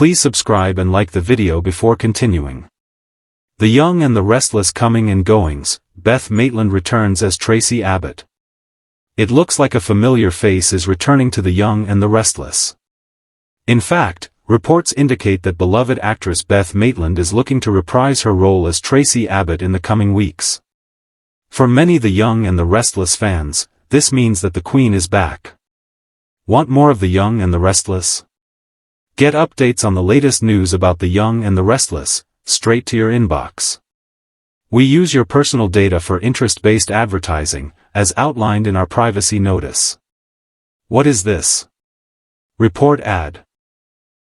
Please subscribe and like the video before continuing. The Young and the Restless coming and goings. Beth Maitland returns as Traci Abbott. It looks like a familiar face is returning to The Young and the Restless. In fact, reports indicate that beloved actress Beth Maitland is looking to reprise her role as Traci Abbott in the coming weeks. For many The Young and the Restless fans, this means that the Queen is back. Want more of The Young and the Restless? Get updates on the latest news about The Young and the Restless, straight to your inbox. We use your personal data for interest-based advertising, as outlined in our privacy notice. What is this? Report ad.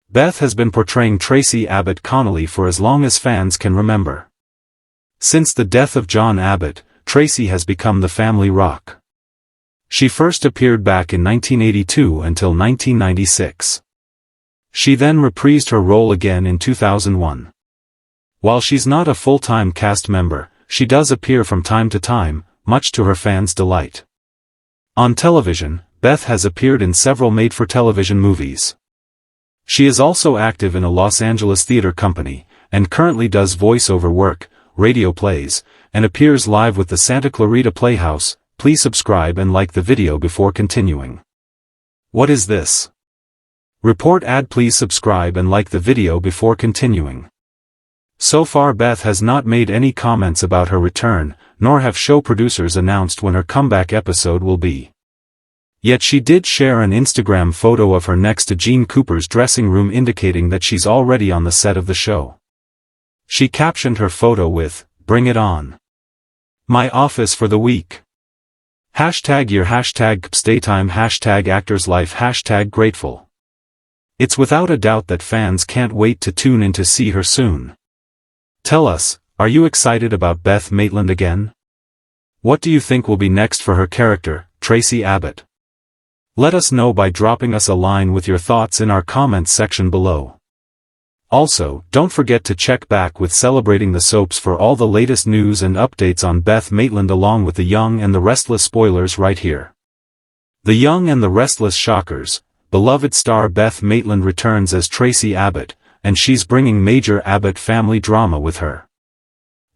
Beth has been portraying Traci Abbott Connolly for as long as fans can remember. Since the death of John Abbott, Traci has become the family rock. She first appeared back in 1982 until 1996. She then reprised her role again in 2001. While she's not a full-time cast member, she does appear from time to time, much to her fans' delight. On television, Beth has appeared in several made-for-television movies. She is also active in a Los Angeles theater company, and currently does voice-over work, radio plays, and appears live with the Santa Clarita Playhouse. Please subscribe and like the video before continuing. What is this? Report ad. Please subscribe and like the video before continuing. So far Beth has not made any comments about her return, nor have show producers announced when her comeback episode will be. Yet she did share an Instagram photo of her next to Gene Cooper's dressing room indicating that she's already on the set of the show. She captioned her photo with, "Bring it on. My office for the week. #year #staytime #actors life #grateful." It's without a doubt that fans can't wait to tune in to see her soon. Tell us, are you excited about Beth Maitland again? What do you think will be next for her character, Traci Abbott? Let us know by dropping us a line with your thoughts in our comments section below. Also, don't forget to check back with Celebrating the Soaps for all the latest news and updates on Beth Maitland along with The Young and the Restless spoilers right here. The Young and the Restless shockers. Beloved star Beth Maitland returns as Traci Abbott, and she's bringing major Abbott family drama with her.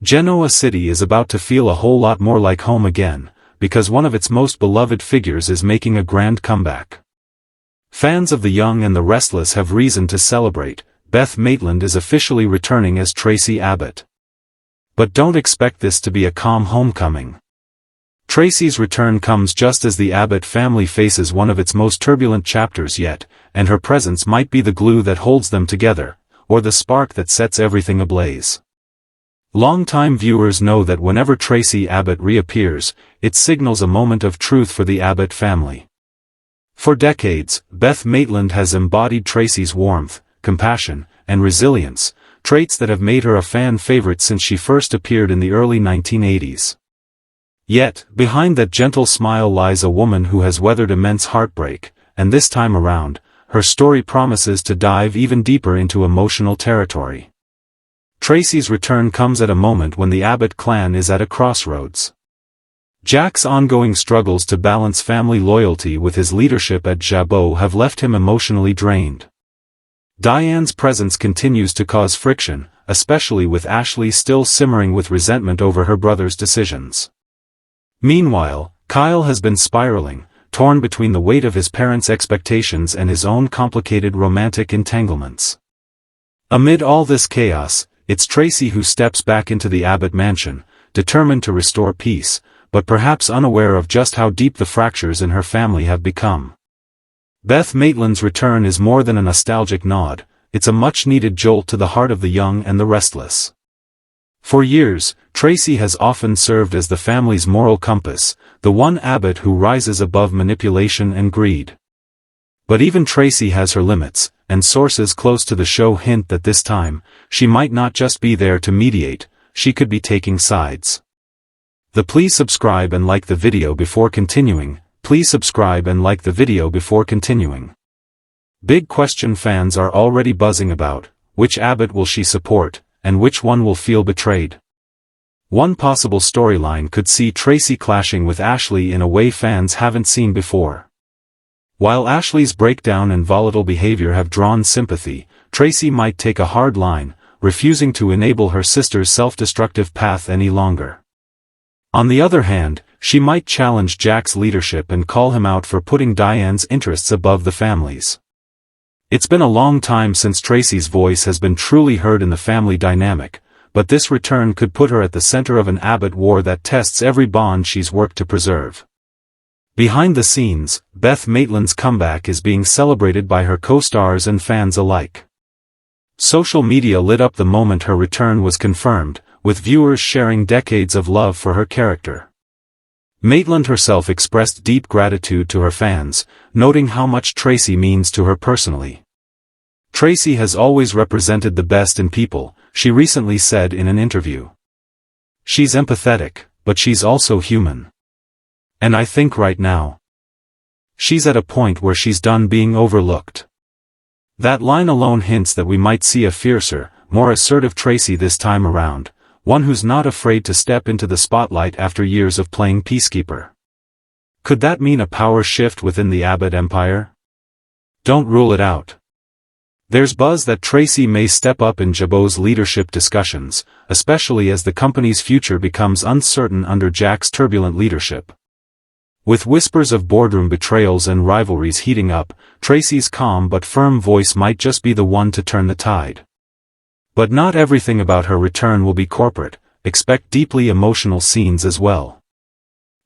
Genoa City is about to feel a whole lot more like home again, because one of its most beloved figures is making a grand comeback. Fans of The Young and the Restless have reason to celebrate. Beth Maitland is officially returning as Traci Abbott. But don't expect this to be a calm homecoming. Traci's return comes just as the Abbott family faces one of its most turbulent chapters yet, and her presence might be the glue that holds them together, or the spark that sets everything ablaze. Longtime viewers know that whenever Traci Abbott reappears, it signals a moment of truth for the Abbott family. For decades, Beth Maitland has embodied Traci's warmth, compassion, and resilience, traits that have made her a fan favorite since she first appeared in the early 1980s. Yet, behind that gentle smile lies a woman who has weathered immense heartbreak, and this time around, her story promises to dive even deeper into emotional territory. Traci's return comes at a moment when the Abbott clan is at a crossroads. Jack's ongoing struggles to balance family loyalty with his leadership at Jabot have left him emotionally drained. Diane's presence continues to cause friction, especially with Ashley still simmering with resentment over her brother's decisions. Meanwhile, Kyle has been spiraling, torn between the weight of his parents' expectations and his own complicated romantic entanglements. Amid all this chaos, it's Traci who steps back into the Abbott mansion, determined to restore peace, but perhaps unaware of just how deep the fractures in her family have become. Beth Maitland's return is more than a nostalgic nod, it's a much-needed jolt to the heart of The Young and the Restless. For years, Traci has often served as the family's moral compass, the one Abbott who rises above manipulation and greed. But even Traci has her limits, and sources close to the show hint that this time, she might not just be there to mediate, she could be taking sides. Please subscribe and like the video before continuing. Please subscribe and like the video before continuing. Big question fans are already buzzing about, which Abbott will she support, and which one will feel betrayed? One possible storyline could see Traci clashing with Ashley in a way fans haven't seen before. While Ashley's breakdown and volatile behavior have drawn sympathy, Traci might take a hard line, refusing to enable her sister's self-destructive path any longer. On the other hand, she might challenge Jack's leadership and call him out for putting Diane's interests above the family's. It's been a long time since Traci's voice has been truly heard in the family dynamic, but this return could put her at the center of an Abbott war that tests every bond she's worked to preserve. Behind the scenes, Beth Maitland's comeback is being celebrated by her co-stars and fans alike. Social media lit up the moment her return was confirmed, with viewers sharing decades of love for her character. Maitland herself expressed deep gratitude to her fans, noting how much Traci means to her personally. Traci has always represented the best in people, she recently said in an interview. She's empathetic, but she's also human. And I think right now, she's at a point where she's done being overlooked. That line alone hints that we might see a fiercer, more assertive Traci this time around, one who's not afraid to step into the spotlight after years of playing peacekeeper. Could that mean a power shift within the Abbott empire? Don't rule it out. There's buzz that Traci may step up in Jabot's leadership discussions, especially as the company's future becomes uncertain under Jack's turbulent leadership. With whispers of boardroom betrayals and rivalries heating up, Traci's calm but firm voice might just be the one to turn the tide. But not everything about her return will be corporate, expect deeply emotional scenes as well.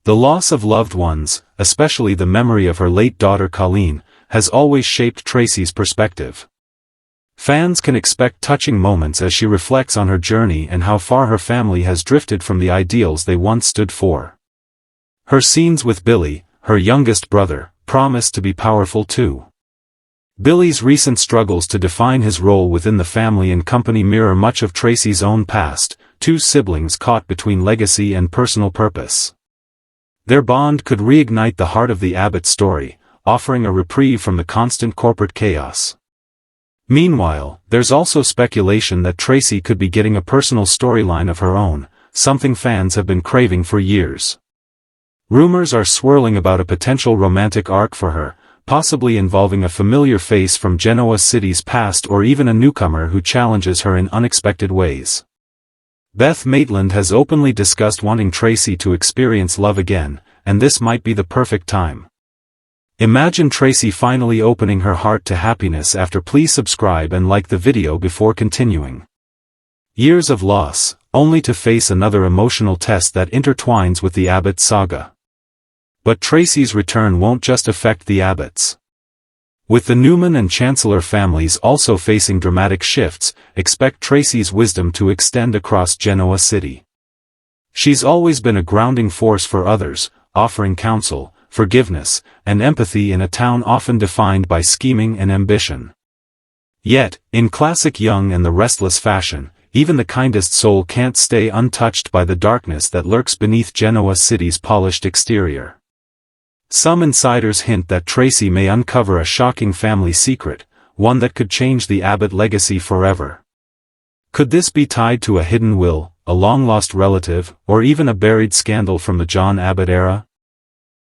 The loss of loved ones, especially the memory of her late daughter Colleen, has always shaped Traci's perspective. Fans can expect touching moments as she reflects on her journey and how far her family has drifted from the ideals they once stood for. Her scenes with Billy, her youngest brother, promise to be powerful too. Billy's recent struggles to define his role within the family and company mirror much of Traci's own past, two siblings caught between legacy and personal purpose. Their bond could reignite the heart of the Abbott story, offering a reprieve from the constant corporate chaos. Meanwhile, there's also speculation that Traci could be getting a personal storyline of her own, something fans have been craving for years. Rumors are swirling about a potential romantic arc for her, possibly involving a familiar face from Genoa City's past or even a newcomer who challenges her in unexpected ways. Beth Maitland has openly discussed wanting Traci to experience love again, and this might be the perfect time. Imagine Traci finally opening her heart to happiness after. Please subscribe and like the video before continuing. Years of loss, only to face another emotional test that intertwines with the Abbott saga. But Traci's return won't just affect the Abbotts. With the Newman and Chancellor families also facing dramatic shifts, expect Traci's wisdom to extend across Genoa City. She's always been a grounding force for others, offering counsel, forgiveness, and empathy in a town often defined by scheming and ambition. Yet, in classic Young and the Restless fashion, even the kindest soul can't stay untouched by the darkness that lurks beneath Genoa City's polished exterior. Some insiders hint that Traci may uncover a shocking family secret, one that could change the Abbott legacy forever. Could this be tied to a hidden will, a long-lost relative, or even a buried scandal from the John Abbott era?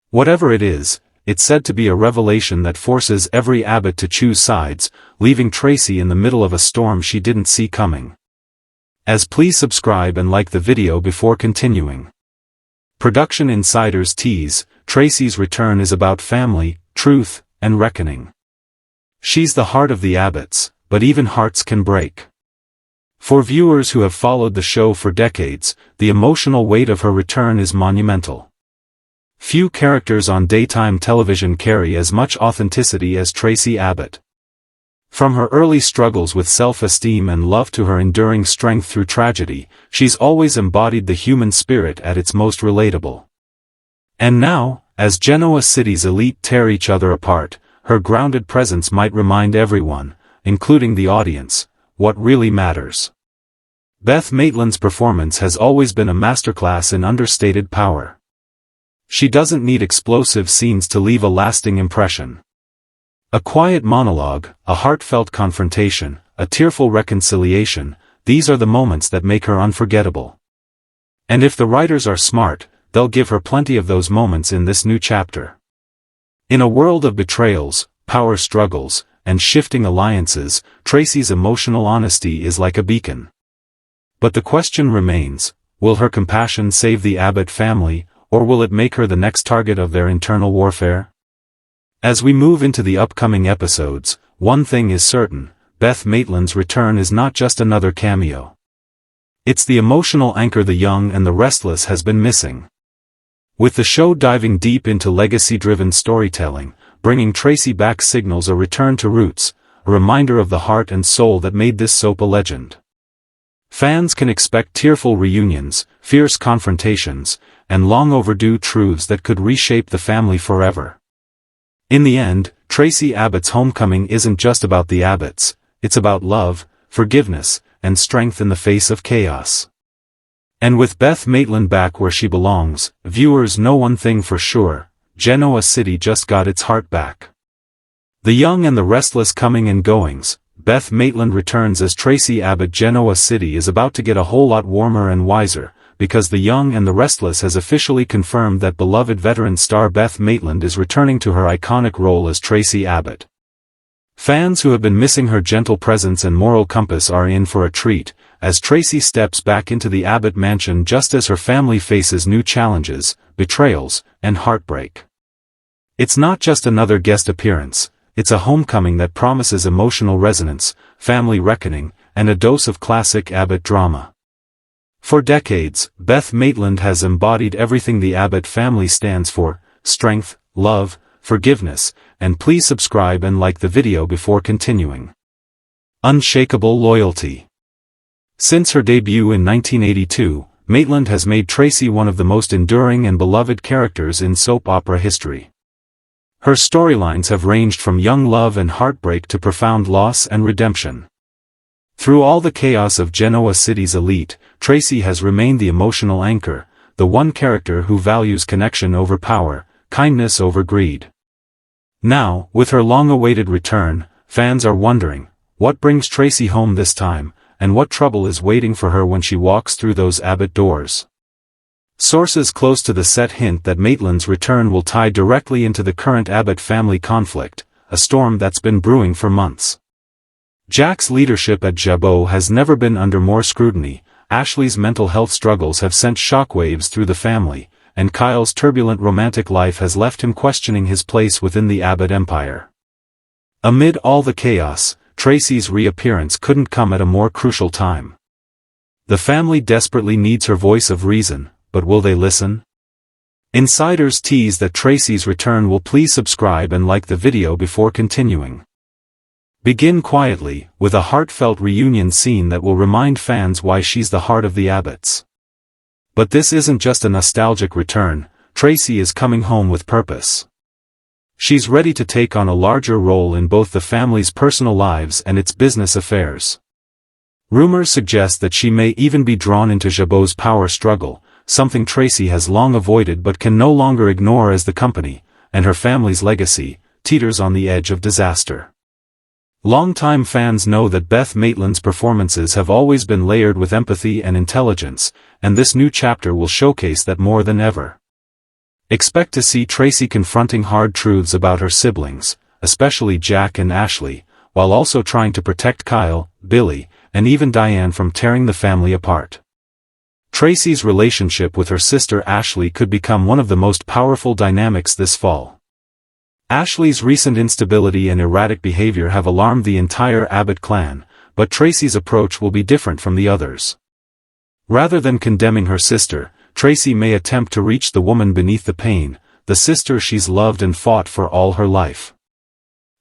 Whatever it is, it's said to be a revelation that forces every Abbott to choose sides, leaving Traci in the middle of a storm she didn't see coming. Please subscribe and like the video before continuing. Production insiders tease, Traci's return is about family, truth, and reckoning. She's the heart of the Abbotts, but even hearts can break. For viewers who have followed the show for decades, the emotional weight of her return is monumental. Few characters on daytime television carry as much authenticity as Traci Abbott. From her early struggles with self-esteem and love to her enduring strength through tragedy, she's always embodied the human spirit at its most relatable. And now, as Genoa City's elite tear each other apart, her grounded presence might remind everyone, including the audience, what really matters. Beth Maitland's performance has always been a masterclass in understated power. She doesn't need explosive scenes to leave a lasting impression. A quiet monologue, a heartfelt confrontation, a tearful reconciliation, these are the moments that make her unforgettable. And if the writers are smart, they'll give her plenty of those moments in this new chapter. In a world of betrayals, power struggles, and shifting alliances, Traci's emotional honesty is like a beacon. But the question remains, will her compassion save the Abbott family, or will it make her the next target of their internal warfare? As we move into the upcoming episodes, one thing is certain, Beth Maitland's return is not just another cameo. It's the emotional anchor the young and the restless has been missing. With the show diving deep into legacy-driven storytelling, bringing Traci back signals a return to roots, a reminder of the heart and soul that made this soap a legend. Fans can expect tearful reunions, fierce confrontations, and long-overdue truths that could reshape the family forever. In the end, Traci Abbott's homecoming isn't just about the Abbotts, it's about love, forgiveness, and strength in the face of chaos. And with Beth Maitland back where she belongs, viewers know one thing for sure, Genoa City just got its heart back. The young and the restless coming and goings, Beth Maitland returns as Traci Abbott. Genoa City is about to get a whole lot warmer and wiser, because the young and the restless has officially confirmed that beloved veteran star Beth Maitland is returning to her iconic role as Traci Abbott. Fans who have been missing her gentle presence and moral compass are in for a treat, as Traci steps back into the Abbott mansion just as her family faces new challenges, betrayals, and heartbreak. It's not just another guest appearance, it's a homecoming that promises emotional resonance, family reckoning, and a dose of classic Abbott drama. For decades, Beth Maitland has embodied everything the Abbott family stands for: strength, love, forgiveness, and please subscribe and like the video before continuing. Unshakable loyalty. Since her debut in 1982, Maitland has made Traci one of the most enduring and beloved characters in soap opera history. Her storylines have ranged from young love and heartbreak to profound loss and redemption. Through all the chaos of Genoa City's elite, Traci has remained the emotional anchor, the one character who values connection over power, kindness over greed. Now, with her long-awaited return, fans are wondering, what brings Traci home this time, and what trouble is waiting for her when she walks through those Abbott doors? Sources close to the set hint that Maitland's return will tie directly into the current Abbott family conflict, a storm that's been brewing for months. Jack's leadership at Jabot has never been under more scrutiny, Ashley's mental health struggles have sent shockwaves through the family, and Kyle's turbulent romantic life has left him questioning his place within the Abbott empire. Amid all the chaos, Traci's reappearance couldn't come at a more crucial time. The family desperately needs her voice of reason, but will they listen? Insiders tease that Traci's return will. Please subscribe and like the video before continuing. Begin quietly, with a heartfelt reunion scene that will remind fans why she's the heart of the Abbotts. But this isn't just a nostalgic return, Traci is coming home with purpose. She's ready to take on a larger role in both the family's personal lives and its business affairs. Rumors suggest that she may even be drawn into Jabot's power struggle, something Traci has long avoided but can no longer ignore as the company, and her family's legacy, teeters on the edge of disaster. Longtime fans know that Beth Maitland's performances have always been layered with empathy and intelligence, and this new chapter will showcase that more than ever. Expect to see Traci confronting hard truths about her siblings, especially Jack and Ashley, while also trying to protect Kyle, Billy, and even Diane from tearing the family apart. Traci's relationship with her sister Ashley could become one of the most powerful dynamics this fall. Ashley's recent instability and erratic behavior have alarmed the entire Abbott clan, but Traci's approach will be different from the others. Rather than condemning her sister, Traci may attempt to reach the woman beneath the pain, the sister she's loved and fought for all her life.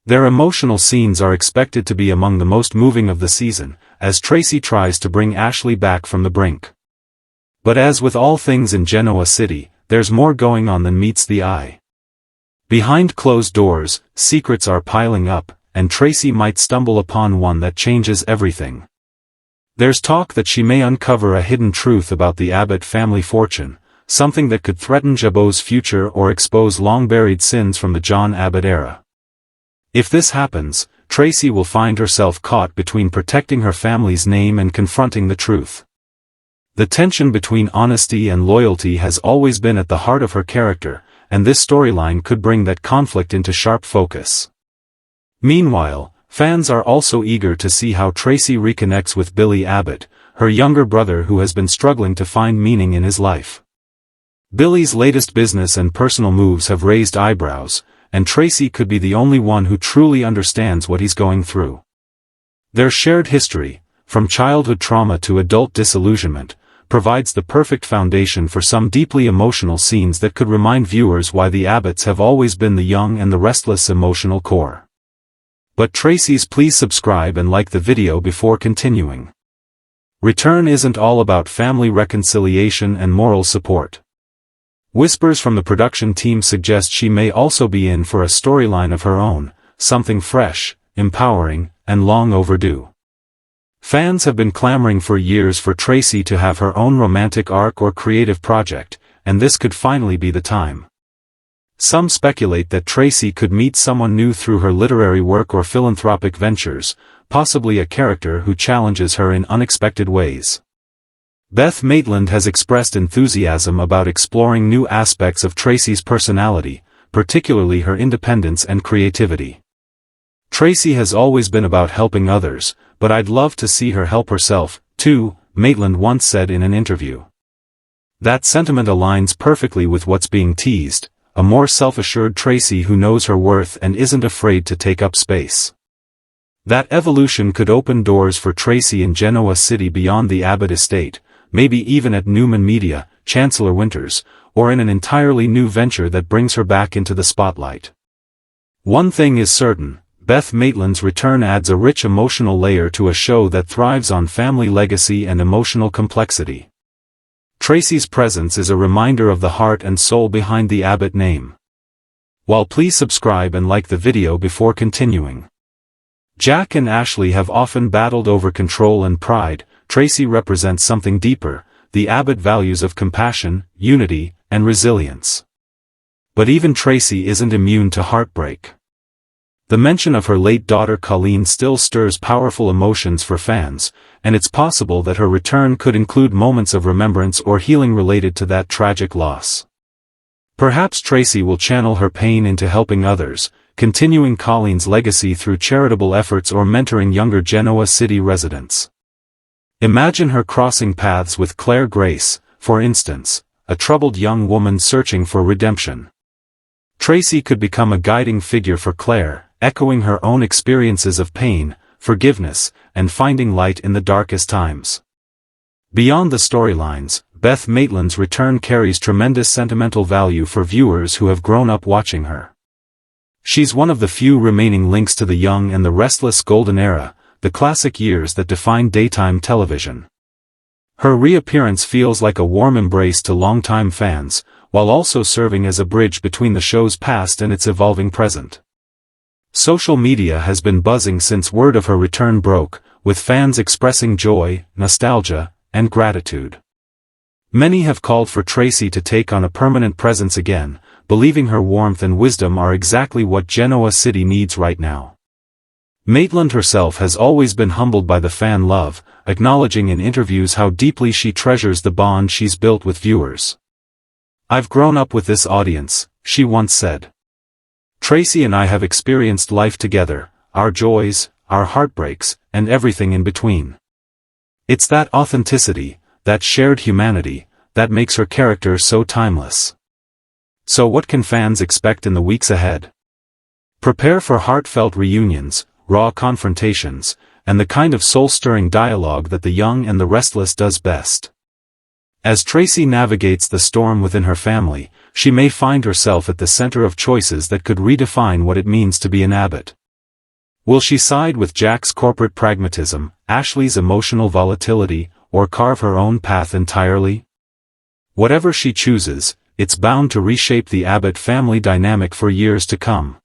Their emotional scenes are expected to be among the most moving of the season, as Traci tries to bring Ashley back from the brink. But as with all things in Genoa City, there's more going on than meets the eye. Behind closed doors, secrets are piling up, and Traci might stumble upon one that changes everything. There's talk that she may uncover a hidden truth about the Abbott family fortune, something that could threaten Jabot's future or expose long-buried sins from the John Abbott era. If this happens, Traci will find herself caught between protecting her family's name and confronting the truth. The tension between honesty and loyalty has always been at the heart of her character, and this storyline could bring that conflict into sharp focus. Meanwhile, Fans are also eager to see how Traci reconnects with Billy Abbott, her younger brother who has been struggling to find meaning in his life. Billy's latest business and personal moves have raised eyebrows, and Traci could be the only one who truly understands what he's going through. Their shared history, from childhood trauma to adult disillusionment, provides the perfect foundation for some deeply emotional scenes that could remind viewers why the Abbotts have always been the young and the restless emotional core. But Traci's please subscribe and like the video before continuing. Return isn't all about family reconciliation and moral support. Whispers from the production team suggest she may also be in for a storyline of her own, something fresh, empowering, and long overdue. Fans have been clamoring for years for Traci to have her own romantic arc or creative project, and this could finally be the time. Some speculate that Traci could meet someone new through her literary work or philanthropic ventures, possibly a character who challenges her in unexpected ways. Beth Maitland has expressed enthusiasm about exploring new aspects of Traci's personality, particularly her independence and creativity. Traci has always been about helping others, but I'd love to see her help herself, too, Maitland once said in an interview. That sentiment aligns perfectly with what's being teased, a more self-assured Traci who knows her worth and isn't afraid to take up space. That evolution could open doors for Traci in Genoa City beyond the Abbott estate, maybe even at Newman Media, Chancellor Winters, or in an entirely new venture that brings her back into the spotlight. One thing is certain, Beth Maitland's return adds a rich emotional layer to a show that thrives on family legacy and emotional complexity. Traci's presence is a reminder of the heart and soul behind the Abbott name. While please subscribe and like the video before continuing. Jack and Ashley have often battled over control and pride. Traci represents something deeper, the Abbott values of compassion, unity, and resilience. But even Traci isn't immune to heartbreak. The mention of her late daughter Colleen still stirs powerful emotions for fans, and it's possible that her return could include moments of remembrance or healing related to that tragic loss. Perhaps Traci will channel her pain into helping others, continuing Colleen's legacy through charitable efforts or mentoring younger Genoa City residents. Imagine her crossing paths with Claire Grace, for instance, a troubled young woman searching for redemption. Traci could become a guiding figure for Claire, echoing her own experiences of pain, forgiveness, and finding light in the darkest times. Beyond the storylines, Beth Maitland's return carries tremendous sentimental value for viewers who have grown up watching her. She's one of the few remaining links to the young and the restless golden era, the classic years that defined daytime television. Her reappearance feels like a warm embrace to longtime fans, while also serving as a bridge between the show's past and its evolving present. Social media has been buzzing since word of her return broke, with fans expressing joy, nostalgia, and gratitude. Many have called for Traci to take on a permanent presence again, believing her warmth and wisdom are exactly what Genoa City needs right now. Maitland herself has always been humbled by the fan love, acknowledging in interviews how deeply she treasures the bond she's built with viewers. "I've grown up with this audience," she once said. "Traci and I have experienced life together, our joys, our heartbreaks, and everything in between. It's that authenticity, that shared humanity, that makes her character so timeless." So what can fans expect in the weeks ahead? Prepare for heartfelt reunions, raw confrontations, and the kind of soul-stirring dialogue that the young and the restless does best. As Traci navigates the storm within her family, she may find herself at the center of choices that could redefine what it means to be an Abbott. Will she side with Jack's corporate pragmatism, Ashley's emotional volatility, or carve her own path entirely? Whatever she chooses, it's bound to reshape the Abbott family dynamic for years to come.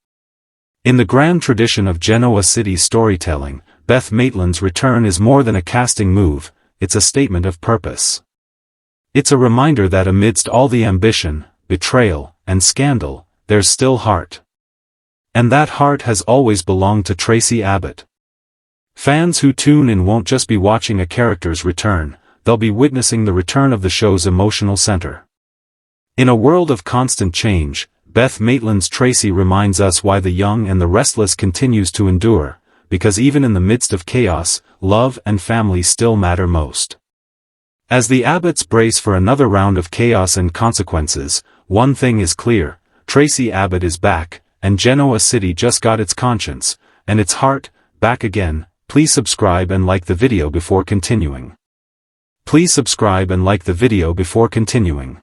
In the grand tradition of Genoa City storytelling, Beth Maitland's return is more than a casting move, it's a statement of purpose. It's a reminder that amidst all the ambition, betrayal, and scandal, there's still heart. And that heart has always belonged to Traci Abbott. Fans who tune in won't just be watching a character's return, they'll be witnessing the return of the show's emotional center. In a world of constant change, Beth Maitland's Traci reminds us why the young and the restless continues to endure, because even in the midst of chaos, love and family still matter most. As the Abbotts brace for another round of chaos and consequences, one thing is clear: Traci Abbott is back, and Genoa City just got its conscience, and its heart, back again. Please subscribe and like the video before continuing. Please subscribe and like the video before continuing.